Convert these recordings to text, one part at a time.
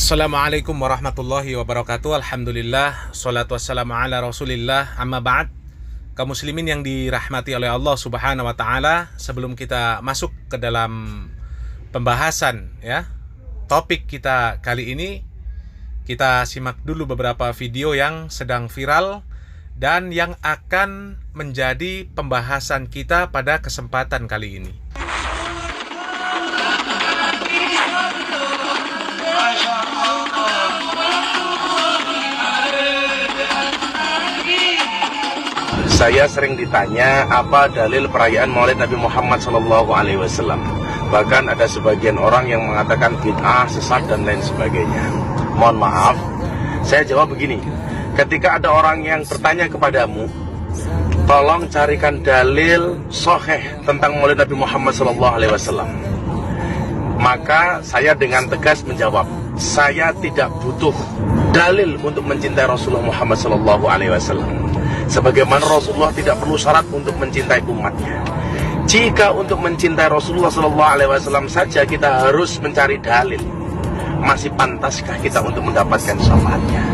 Assalamualaikum warahmatullahi wabarakatuh. Alhamdulillah, salatu wassalamu ala rasulillah, amma ba'd. Kaum muslimin yang dirahmati oleh Allah subhanahu wa ta'ala, sebelum kita masuk ke dalam pembahasan topik kita kali ini, kita simak dulu beberapa video yang sedang viral dan yang akan menjadi pembahasan kita pada kesempatan kali ini. Saya sering ditanya apa dalil perayaan Maulid Nabi Muhammad SAW. Bahkan ada sebagian orang yang mengatakan bid'ah, sesat dan lain sebagainya. Mohon maaf, saya jawab begini. Ketika ada orang yang bertanya kepadamu, tolong carikan dalil sahih tentang Maulid Nabi Muhammad SAW. Maka saya dengan tegas menjawab, saya tidak butuh dalil untuk mencintai Rasulullah Muhammad SAW. Sebagaimana Rasulullah tidak perlu syarat untuk mencintai umatnya. Jika untuk mencintai Rasulullah SAW saja kita harus mencari dalil, masih pantaskah kita untuk mendapatkan syafaatnya?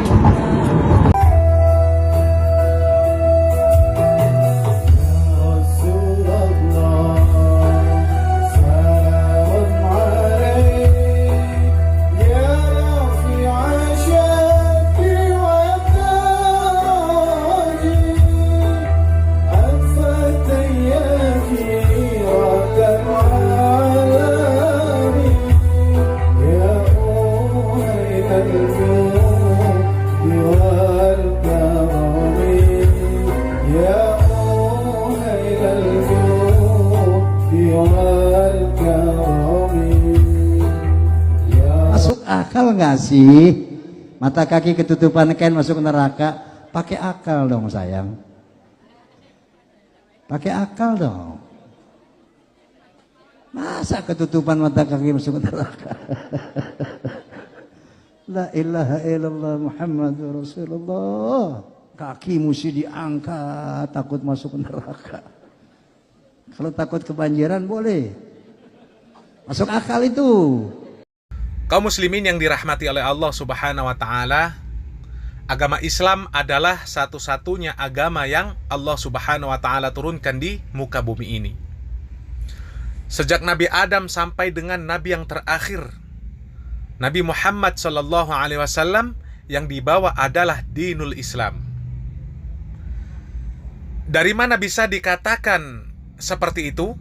Masuk akal nggak sih mata kaki ketutupan kain masuk neraka? Pakai akal dong sayang, pakai akal dong. Masa ketutupan mata kaki masuk neraka? La ilaha illallah Muhammadur Rasulullah. Kaki mesti diangkat, takut masuk neraka. Kalau takut kebanjiran boleh. Masuk akal itu. Kaum muslimin yang dirahmati oleh Allah subhanahu wa ta'ala, agama Islam adalah satu-satunya agama yang Allah subhanahu wa ta'ala turunkan di muka bumi ini. Sejak Nabi Adam sampai dengan Nabi yang terakhir, Nabi Muhammad SAW, yang dibawa adalah dinul Islam. Dari mana bisa dikatakan seperti itu?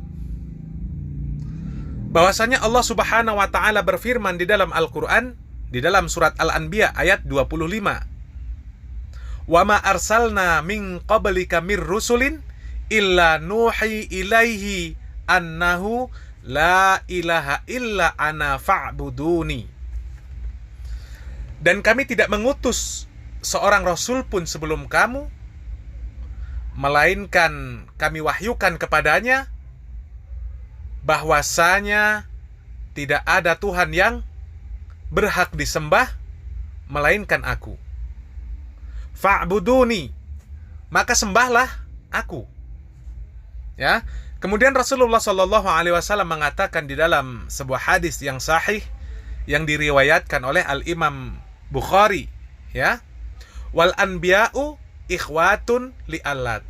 Bahwasanya Allah subhanahu wa ta'ala berfirman di dalam Al-Quran, di dalam surat Al-Anbiya ayat 25. Wa ma arsalna min qablika mir rusulin illa nuhi ilaihi annahu la ilaha illa ana fa'buduni. Dan kami tidak mengutus seorang rasul pun sebelum kamu, melainkan kami wahyukan kepadanya bahwasanya tidak ada Tuhan yang berhak disembah melainkan aku. Fa'buduni, maka sembahlah aku. Ya. Kemudian Rasulullah SAW mengatakan di dalam sebuah hadis yang sahih yang diriwayatkan oleh Al-Imam Bukhari, wal anbiya'u ikhwatun li'allat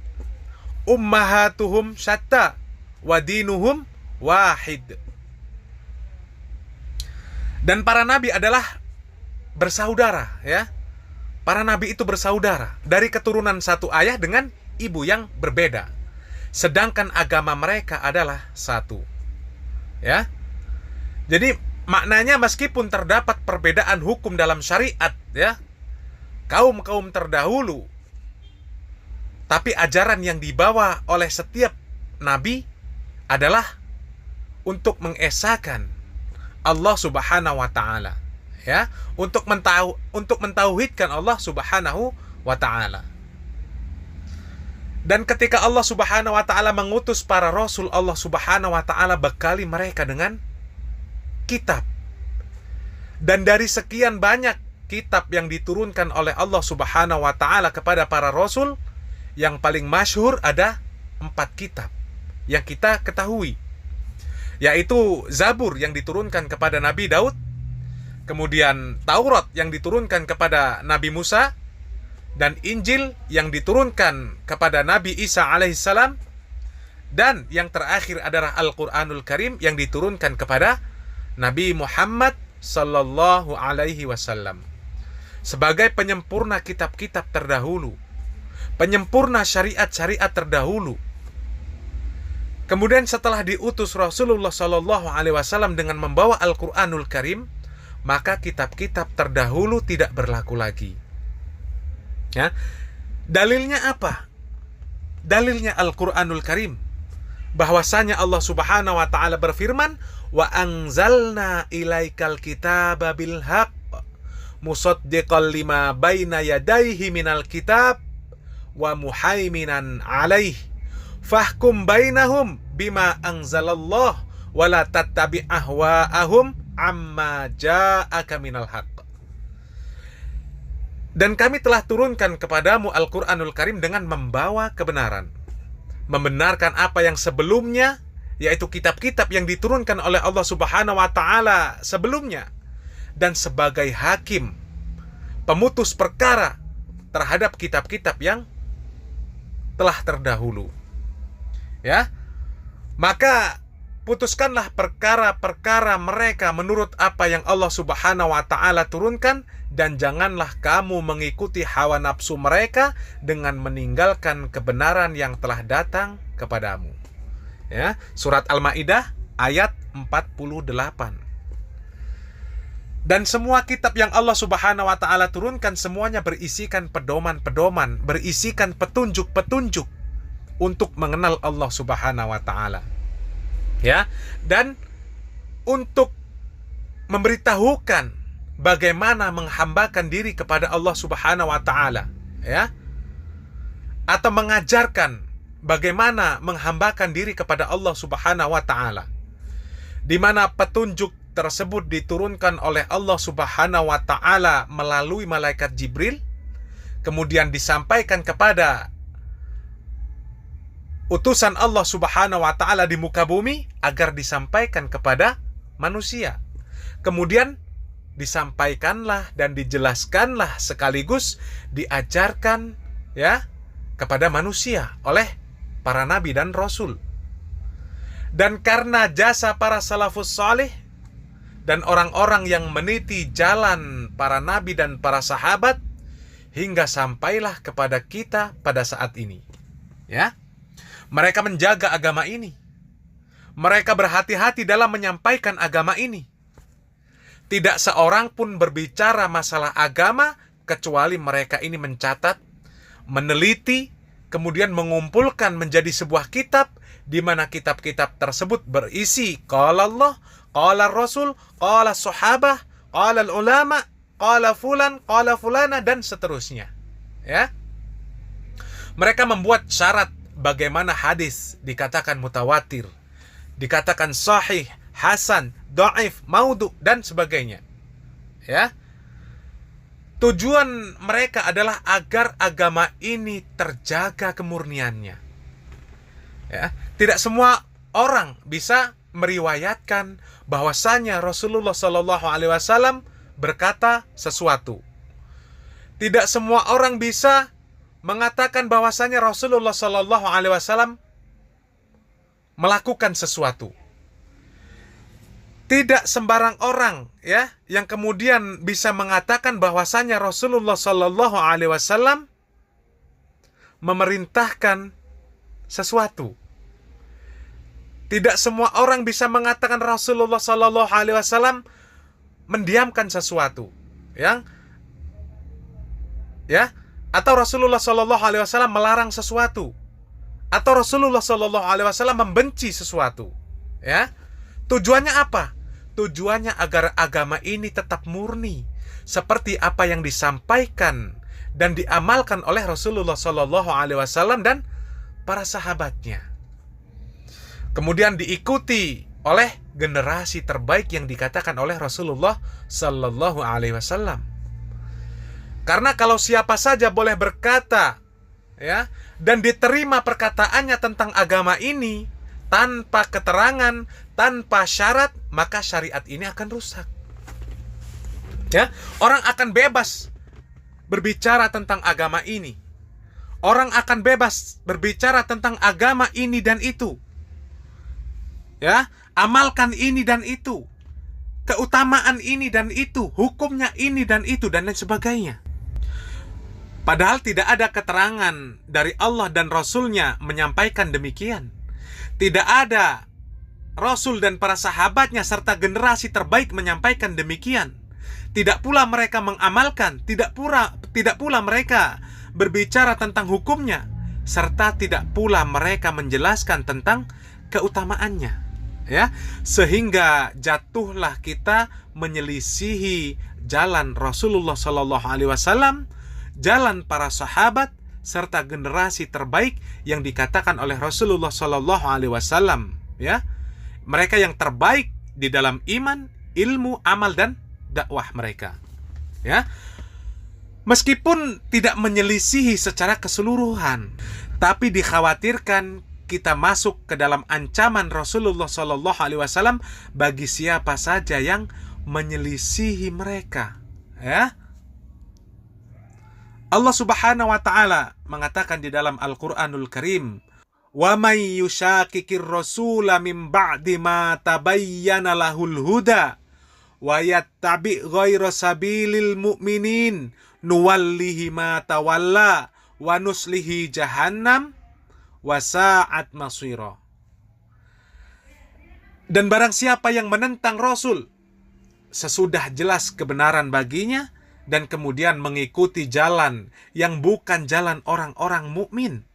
ummahatuhum syatta wa dinuhum wahid. Dan para nabi adalah bersaudara, Para nabi itu bersaudara dari keturunan satu ayah dengan ibu yang berbeda, sedangkan agama mereka adalah satu. Jadi maknanya meskipun terdapat perbedaan hukum dalam syariat, kaum-kaum terdahulu, tapi ajaran yang dibawa oleh setiap nabi adalah untuk mengesahkan Allah subhanahu wa ta'ala, untuk mentauhidkan Allah subhanahu wa ta'ala. Dan ketika Allah subhanahu wa ta'ala mengutus para rasul, Allah subhanahu wa ta'ala bekali mereka dengan kitab. Dan dari sekian banyak kitab yang diturunkan oleh Allah subhanahu wa ta'ala kepada para rasul, yang paling masyhur ada 4 kitab yang kita ketahui, yaitu Zabur yang diturunkan kepada Nabi Daud, kemudian Taurat yang diturunkan kepada Nabi Musa, dan Injil yang diturunkan kepada Nabi Isa alaihissalam, dan yang terakhir adalah Al-Quranul Karim yang diturunkan kepada Nabi Muhammad sallallahu alaihi wasallam sebagai penyempurna kitab-kitab terdahulu, penyempurna syariat-syariat terdahulu. Kemudian setelah diutus Rasulullah sallallahu alaihi wasallam dengan membawa Al-Quranul Karim, maka kitab-kitab terdahulu tidak berlaku lagi. Ya. Dalilnya apa? Dalilnya Al-Quranul Karim, bahwasanya Allah Subhanahu wa taala berfirman, "Wa anzalna ilaikal kitaba bil haqq musaddiqan lima baina yadayhi minal kitab wa muhaiminan alaih fahkum bainahum bima anzalallah wa la tattabi' ahwa'ahum amma ja'aka minal haqq." Dan kami telah turunkan kepadamu Al-Quranul Karim dengan membawa kebenaran, membenarkan apa yang sebelumnya, yaitu kitab-kitab yang diturunkan oleh Allah Subhanahu wa taala sebelumnya, dan sebagai hakim, pemutus perkara terhadap kitab-kitab yang telah terdahulu. Ya. Maka putuskanlah perkara-perkara mereka menurut apa yang Allah Subhanahu wa taala turunkan, dan janganlah kamu mengikuti hawa nafsu mereka dengan meninggalkan kebenaran yang telah datang kepadamu. Ya, surat Al-Maidah ayat 48. Dan semua kitab yang Allah Subhanahu wa taala turunkan semuanya berisikan pedoman-pedoman, berisikan petunjuk-petunjuk untuk mengenal Allah Subhanahu wa taala. Ya, dan untuk memberitahukan bagaimana menghambakan diri kepada Allah Subhanahu wa taala, ya. Atau mengajarkan bagaimana menghambakan diri kepada Allah Subhanahu wa taala. Di mana petunjuk tersebut diturunkan oleh Allah Subhanahu wa taala melalui malaikat Jibril, kemudian disampaikan kepada utusan Allah Subhanahu wa taala di muka bumi agar disampaikan kepada manusia. Kemudian disampaikanlah dan dijelaskanlah sekaligus diajarkan, ya, kepada manusia oleh para nabi dan rasul. Dan karena jasa para salafus salih dan orang-orang yang meniti jalan para nabi dan para sahabat hingga sampailah kepada kita pada saat ini, ya. Mereka menjaga agama ini. Mereka berhati-hati dalam menyampaikan agama ini. Tidak seorang pun berbicara masalah agama kecuali mereka ini mencatat, meneliti, kemudian mengumpulkan menjadi sebuah kitab, di mana kitab-kitab tersebut berisi qala Allah, qala Rasul, qala sahabah, qala ulama, qala fulan, qala fulana, dan seterusnya. Ya. Mereka membuat syarat bagaimana hadis dikatakan mutawatir, dikatakan sahih, hasan, dhaif, maudhu, dan sebagainya. Ya. Tujuan mereka adalah agar agama ini terjaga kemurniannya. Ya. Tidak semua orang bisa meriwayatkan bahwasanya Rasulullah Shallallahu Alaihi Wasallam berkata sesuatu. Tidak semua orang bisa mengatakan bahwasanya Rasulullah Shallallahu Alaihi Wasallam melakukan sesuatu. Tidak sembarang orang, ya, yang kemudian bisa mengatakan bahwasanya Rasulullah Shallallahu Alaihi Wasallam memerintahkan sesuatu. Tidak semua orang bisa mengatakan Rasulullah Shallallahu Alaihi Wasallam mendiamkan sesuatu, ya, atau Rasulullah Shallallahu Alaihi Wasallam melarang sesuatu, atau Rasulullah Shallallahu Alaihi Wasallam membenci sesuatu, ya. Tujuannya apa? Tujuannya agar agama ini tetap murni, seperti apa yang disampaikan dan diamalkan oleh Rasulullah Shallallahu Alaihi Wasallam dan para sahabatnya. Kemudian diikuti oleh generasi terbaik yang dikatakan oleh Rasulullah Shallallahu Alaihi Wasallam. Karena kalau siapa saja boleh berkata, ya, dan diterima perkataannya tentang agama ini tanpa keterangan, tanpa syarat, maka syariat ini akan rusak. Ya, orang akan bebas berbicara tentang agama ini. Orang akan bebas berbicara tentang agama ini dan itu. Ya, amalkan ini dan itu. Keutamaan ini dan itu, hukumnya ini dan itu, dan lain sebagainya. Padahal tidak ada keterangan dari Allah dan Rasul-Nya menyampaikan demikian. Tidak ada Rasul dan para sahabatnya serta generasi terbaik menyampaikan demikian. Tidak pula mereka mengamalkan, tidak pula mereka berbicara tentang hukumnya, serta tidak pula mereka menjelaskan tentang keutamaannya. Ya, sehingga jatuhlah kita menyelisihi jalan Rasulullah Shallallahu Alaihi Wasallam, jalan para sahabat serta generasi terbaik yang dikatakan oleh Rasulullah Shallallahu Alaihi Wasallam. Ya, mereka yang terbaik di dalam iman, ilmu, amal dan dakwah mereka. Ya, meskipun tidak menyelisihi secara keseluruhan, tapi dikhawatirkan kita masuk ke dalam ancaman Rasulullah Shallallahu Alaihi Wasallam bagi siapa saja yang menyelisihi mereka. Ya, Allah Subhanahu Wa Taala mengatakan di dalam Al-Quranul Karim, "Wa may yushakikir rasula min ba'di ma tabayyana lahul huda wa yattabi' ghaira sabilil mu'minin nuwallihi ma tawalla wa nuslihi jahannam wa sa'at masira." Dan barang siapa yang menentang Rasul sesudah jelas kebenaran baginya dan kemudian mengikuti jalan yang bukan jalan orang-orang mukmin,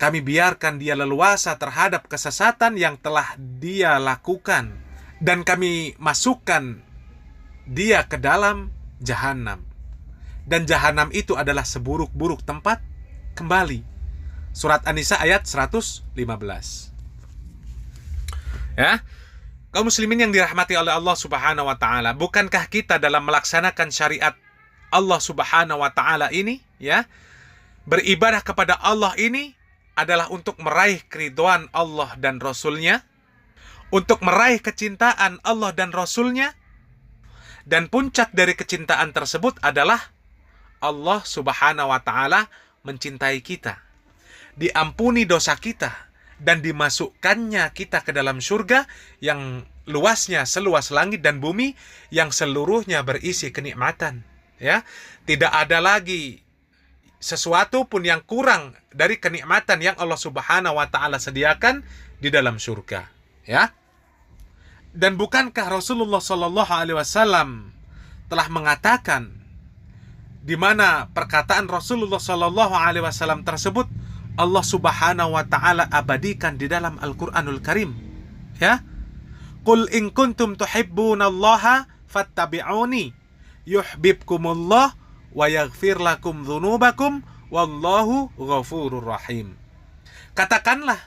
kami biarkan dia leluasa terhadap kesesatan yang telah dia lakukan, dan kami masukkan dia ke dalam jahanam. Dan jahanam itu adalah seburuk-buruk tempat kembali. Surat An-Nisa ayat 115. Ya, kaum muslimin yang dirahmati oleh Allah Subhanahu Wa Taala, bukankah kita dalam melaksanakan syariat Allah Subhanahu Wa Taala ini, ya, beribadah kepada Allah ini adalah untuk meraih keridhaan Allah dan Rasul-Nya, untuk meraih kecintaan Allah dan Rasul-Nya, dan puncak dari kecintaan tersebut adalah Allah Subhanahu Wa Taala mencintai kita, diampuni dosa kita, dan dimasukkannya kita ke dalam surga yang luasnya seluas langit dan bumi, yang seluruhnya berisi kenikmatan. Ya, tidak ada lagi sesuatu pun yang kurang dari kenikmatan yang Allah Subhanahu Wa Taala sediakan di dalam surga. Ya, dan bukankah Rasulullah Shallallahu Alaihi Wasallam telah mengatakan, di mana perkataan Rasulullah Shallallahu Alaihi Wasallam tersebut Allah Subhanahu Wa Taala abadikan di dalam Al-Quranul Karim. Ya, Qul in kuntum tuhibbunallaha fattabi'uni yuhibbukumullah wa yaghfir lakum dzunubakum wallahu ghafurur rahim. Katakanlah,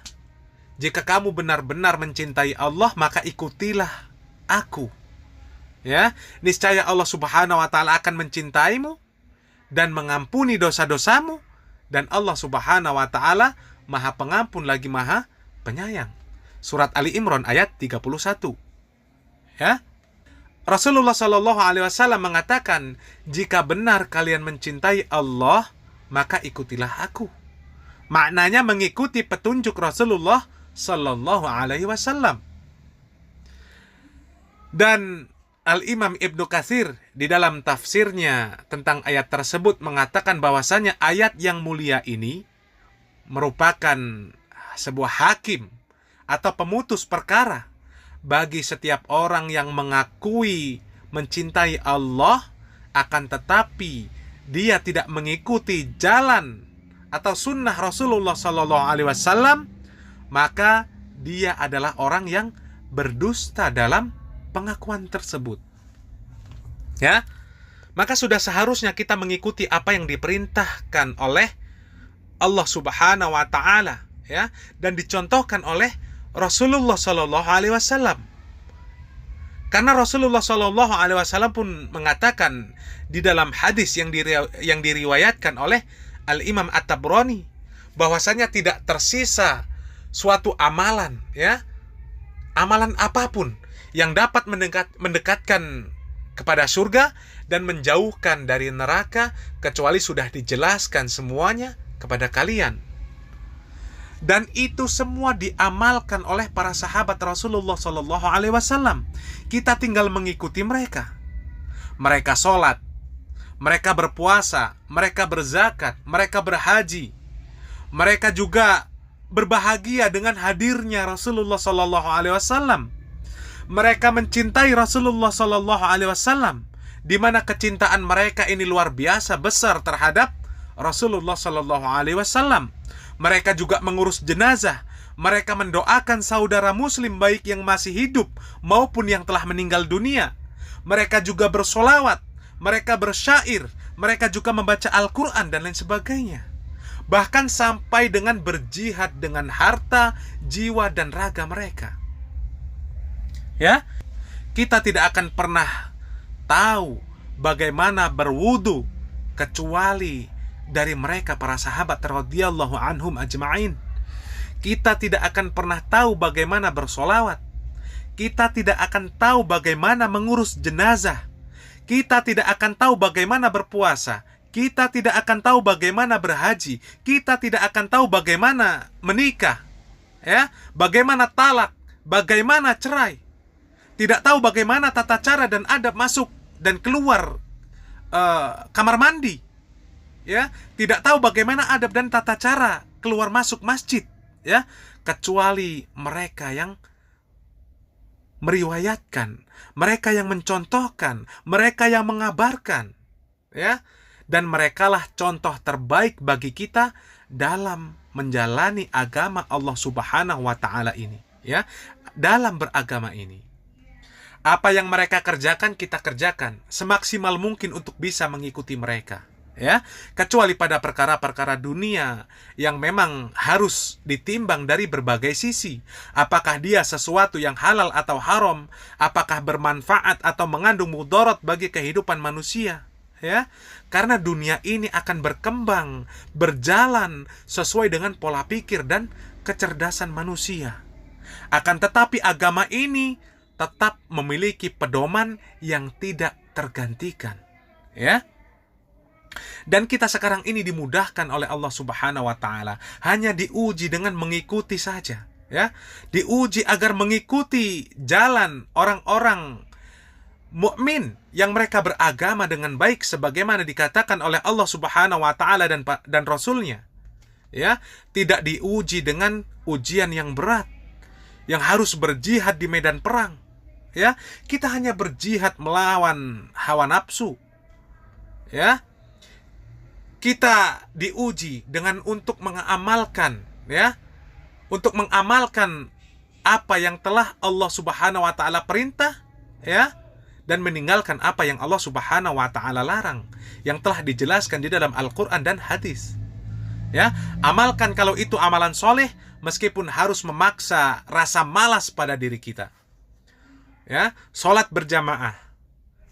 jika kamu benar-benar mencintai Allah, maka ikutilah aku. Ya, niscaya Allah Subhanahu Wa Taala akan mencintaimu dan mengampuni dosa-dosamu, dan Allah Subhanahu Wa Taala Maha Pengampun lagi Maha Penyayang. Surat Ali Imran ayat 31. Ya, Rasulullah Shallallahu Alaihi Wasallam mengatakan, jika benar kalian mencintai Allah, maka ikutilah aku. Maknanya mengikuti petunjuk Rasulullah Shallallahu Alaihi Wasallam. Dan Al-Imam Ibnu Katsir di dalam tafsirnya tentang ayat tersebut mengatakan bahwasanya ayat yang mulia ini merupakan sebuah hakim atau pemutus perkara bagi setiap orang yang mengakui mencintai Allah, akan tetapi dia tidak mengikuti jalan atau sunnah Rasulullah Sallallahu Alaihi Wasallam, maka dia adalah orang yang berdusta dalam pengakuan tersebut. Ya, maka sudah seharusnya kita mengikuti apa yang diperintahkan oleh Allah Subhanahu Wa Taala, ya, dan dicontohkan oleh Rasulullah Sallallahu Alaihi Wasallam. Karena Rasulullah Sallallahu Alaihi Wasallam pun mengatakan di dalam hadis yang diriwayatkan oleh Al-Imam At-Tabrani, bahwasanya tidak tersisa suatu amalan, ya, amalan apapun yang dapat mendekatkan kepada surga dan menjauhkan dari neraka kecuali sudah dijelaskan semuanya kepada kalian. Dan itu semua diamalkan oleh para sahabat Rasulullah Shallallahu Alaihi Wasallam. Kita tinggal mengikuti mereka. Mereka sholat, mereka berpuasa, mereka berzakat, mereka berhaji. Mereka juga berbahagia dengan hadirnya Rasulullah Shallallahu Alaihi Wasallam. Mereka mencintai Rasulullah Shallallahu Alaihi Wasallam, di mana kecintaan mereka ini luar biasa besar terhadap Rasulullah Shallallahu Alaihi Wasallam. Mereka juga mengurus jenazah. Mereka mendoakan saudara muslim baik yang masih hidup maupun yang telah meninggal dunia. Mereka juga bersolawat, mereka bersyair, mereka juga membaca Al-Quran dan lain sebagainya. Bahkan sampai dengan berjihad dengan harta, jiwa dan raga mereka. Ya, kita tidak akan pernah tahu bagaimana berwudu kecuali dari mereka para sahabat radhiyallahu anhum ajma'in. Kita tidak akan pernah tahu bagaimana bersolawat. Kita tidak akan tahu bagaimana mengurus jenazah. Kita tidak akan tahu bagaimana berpuasa. Kita tidak akan tahu bagaimana berhaji. Kita tidak akan tahu bagaimana menikah, ya, bagaimana talak, bagaimana cerai. Tidak tahu bagaimana tata cara dan adab masuk dan keluar kamar mandi. Ya, tidak tahu bagaimana adab dan tata cara keluar masuk masjid, ya, kecuali mereka yang meriwayatkan, mereka yang mencontohkan, mereka yang mengabarkan, ya, dan merekalah contoh terbaik bagi kita dalam menjalani agama Allah Subhanahu wa taala ini, ya, dalam beragama ini. Apa yang mereka kerjakan kita kerjakan semaksimal mungkin untuk bisa mengikuti mereka. Ya, kecuali pada perkara-perkara dunia yang memang harus ditimbang dari berbagai sisi. Apakah dia sesuatu yang halal atau haram, apakah bermanfaat atau mengandung mudarat bagi kehidupan manusia, ya. Karena dunia ini akan berkembang, berjalan sesuai dengan pola pikir dan kecerdasan manusia. Akan tetapi agama ini tetap memiliki pedoman yang tidak tergantikan, ya. Dan kita sekarang ini dimudahkan oleh Allah Subhanahu wa taala, hanya diuji dengan mengikuti saja, ya. Diuji agar mengikuti jalan orang-orang mukmin yang mereka beragama dengan baik sebagaimana dikatakan oleh Allah Subhanahu wa taala dan Rasulnya. Ya, tidak diuji dengan ujian yang berat yang harus berjihad di medan perang. Ya, kita hanya berjihad melawan hawa nafsu. Ya. Kita diuji dengan untuk mengamalkan, ya, untuk mengamalkan apa yang telah Allah Subhanahu wa taala perintah, ya, dan meninggalkan apa yang Allah Subhanahu wa taala larang yang telah dijelaskan di dalam Al-Qur'an dan hadis. Ya, amalkan kalau itu amalan soleh meskipun harus memaksa rasa malas pada diri kita. Ya, salat berjamaah.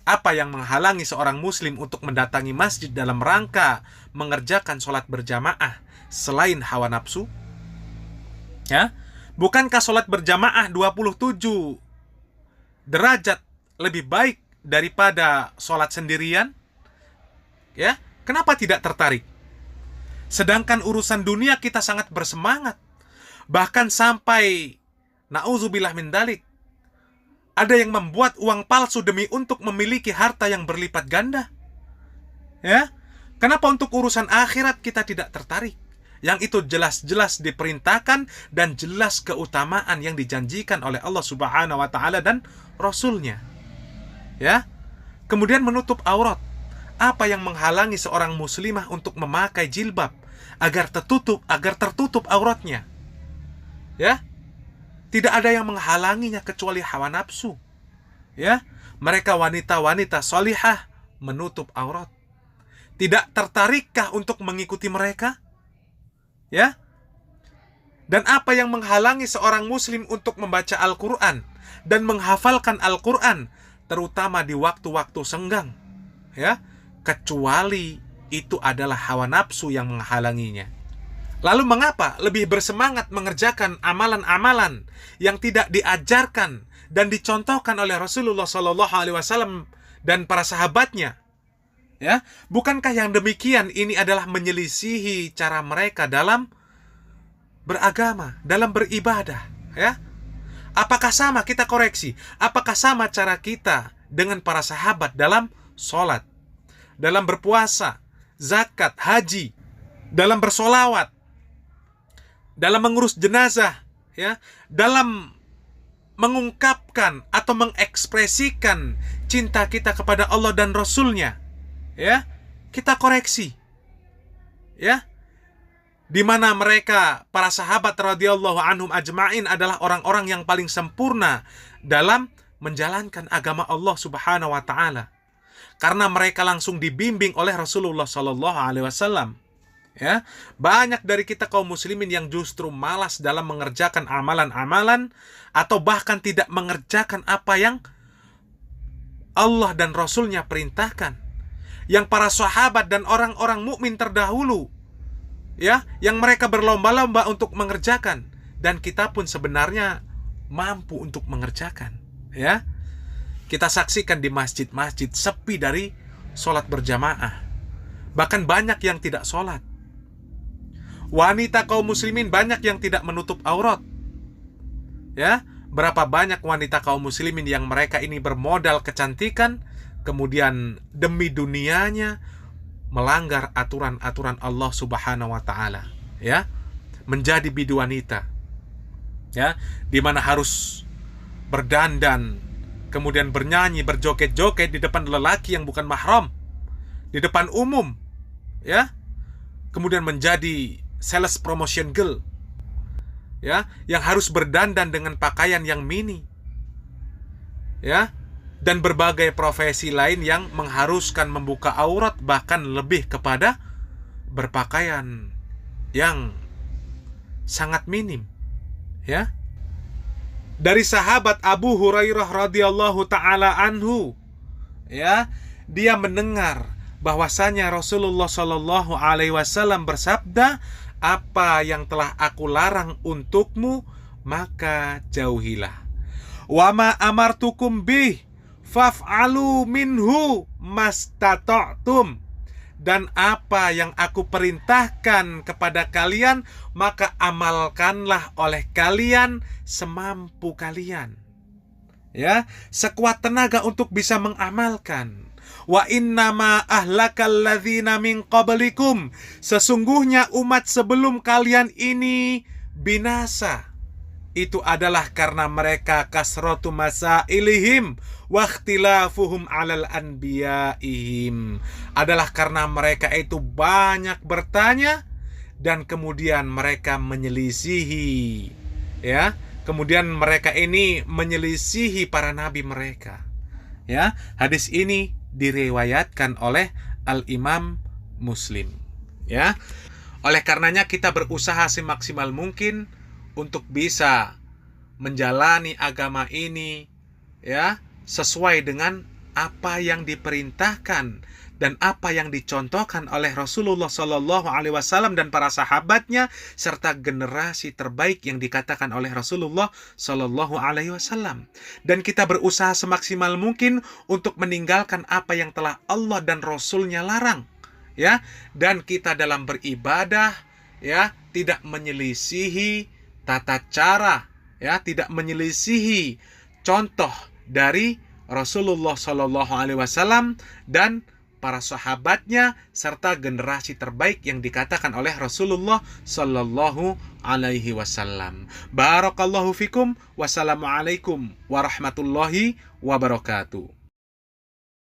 Apa yang menghalangi seorang muslim untuk mendatangi masjid dalam rangka mengerjakan sholat berjamaah selain hawa nafsu? Ya, bukankah sholat berjamaah 27 derajat lebih baik daripada sholat sendirian? Ya, kenapa tidak tertarik? Sedangkan urusan dunia kita sangat bersemangat. Bahkan sampai na'udzubillah min dzalik, ada yang membuat uang palsu demi untuk memiliki harta yang berlipat ganda. Ya, kenapa untuk urusan akhirat kita tidak tertarik? Yang itu jelas-jelas diperintahkan dan jelas keutamaan yang dijanjikan oleh Allah Subhanahu wa taala dan Rasulnya. Ya, kemudian menutup aurat. Apa yang menghalangi seorang muslimah untuk memakai jilbab agar tertutup auratnya? Ya, tidak ada yang menghalanginya kecuali hawa nafsu. Ya, mereka wanita-wanita solihah menutup aurat. Tidak tertarikkah untuk mengikuti mereka? Ya. Dan apa yang menghalangi seorang muslim untuk membaca Al-Qur'an dan menghafalkan Al-Qur'an terutama di waktu-waktu senggang? Ya, kecuali itu adalah hawa nafsu yang menghalanginya. Lalu mengapa lebih bersemangat mengerjakan amalan-amalan yang tidak diajarkan dan dicontohkan oleh Rasulullah SAW dan para sahabatnya. Ya, bukankah yang demikian ini adalah menyelisihi cara mereka dalam beragama, dalam beribadah, ya? Apakah sama, kita koreksi, apakah sama cara kita dengan para sahabat dalam sholat, dalam berpuasa, zakat, haji, dalam bersolawat, dalam mengurus jenazah, ya, dalam mengungkapkan atau mengekspresikan cinta kita kepada Allah dan Rasul-Nya, ya, kita koreksi, ya, di mana mereka para sahabat radhiyallahu anhum ajma'in adalah orang-orang yang paling sempurna dalam menjalankan agama Allah Subhanahu wa taala, karena mereka langsung dibimbing oleh Rasulullah sallallahu alaihi wasallam. Ya, banyak dari kita kaum muslimin yang justru malas dalam mengerjakan amalan-amalan atau bahkan tidak mengerjakan apa yang Allah dan Rasul-Nya perintahkan, yang para sahabat dan orang-orang mukmin terdahulu, ya, yang mereka berlomba-lomba untuk mengerjakan, dan kita pun sebenarnya mampu untuk mengerjakan, ya. Kita saksikan di masjid-masjid sepi dari sholat berjamaah, bahkan banyak yang tidak sholat. Wanita kaum muslimin banyak yang tidak menutup aurat, ya. Berapa banyak wanita kaum muslimin yang mereka ini bermodal kecantikan, kemudian demi dunianya melanggar aturan-aturan Allah Subhanahu wa taala, ya. Menjadi biduanita, ya, di mana harus berdandan, kemudian bernyanyi, berjoget-joget di depan lelaki yang bukan mahram, di depan umum, ya. Kemudian menjadi sales promotion girl, ya, yang harus berdandan dengan pakaian yang mini, ya, dan berbagai profesi lain yang mengharuskan membuka aurat, bahkan lebih kepada berpakaian yang sangat minim, ya. Dari sahabat Abu Hurairah radhiyallahu taala anhu, ya, dia mendengar bahwasanya Rasulullah sallallahu alaihi wasallam bersabda, "Apa yang telah aku larang untukmu, maka jauhilah. Wa ma amartukum bih faf'alu minhu mastata'tum." Dan apa yang aku perintahkan kepada kalian, maka amalkanlah oleh kalian semampu kalian, ya, sekuat tenaga untuk bisa mengamalkan. Wa innama ahlakal ladzina min qablikum, sesungguhnya umat sebelum kalian ini binasa. Itu adalah karena mereka kasratu masailihim wa ikhtilafuhum 'alal anbiya'ihim, adalah karena mereka itu banyak bertanya dan kemudian mereka menyelisihi, ya, kemudian mereka ini menyelisihi para nabi mereka, ya. Hadis ini diriwayatkan oleh Al-Imam Muslim, ya. Oleh karenanya kita berusaha semaksimal mungkin untuk bisa menjalani agama ini, ya, sesuai dengan apa yang diperintahkan dan apa yang dicontohkan oleh Rasulullah Shallallahu Alaihi Wasallam dan para sahabatnya, serta generasi terbaik yang dikatakan oleh Rasulullah Shallallahu Alaihi Wasallam. Dan kita berusaha semaksimal mungkin untuk meninggalkan apa yang telah Allah dan Rasulnya larang, ya. Dan kita dalam beribadah, ya, tidak menyelisihi tata cara, ya, tidak menyelisihi contoh dari Rasulullah Shallallahu Alaihi Wasallam dan para sahabatnya serta generasi terbaik yang dikatakan oleh Rasulullah Shallallahu Alaihi Wasallam. Barakallahu fikum. Wassalamualaikum warahmatullahi wabarakatuh.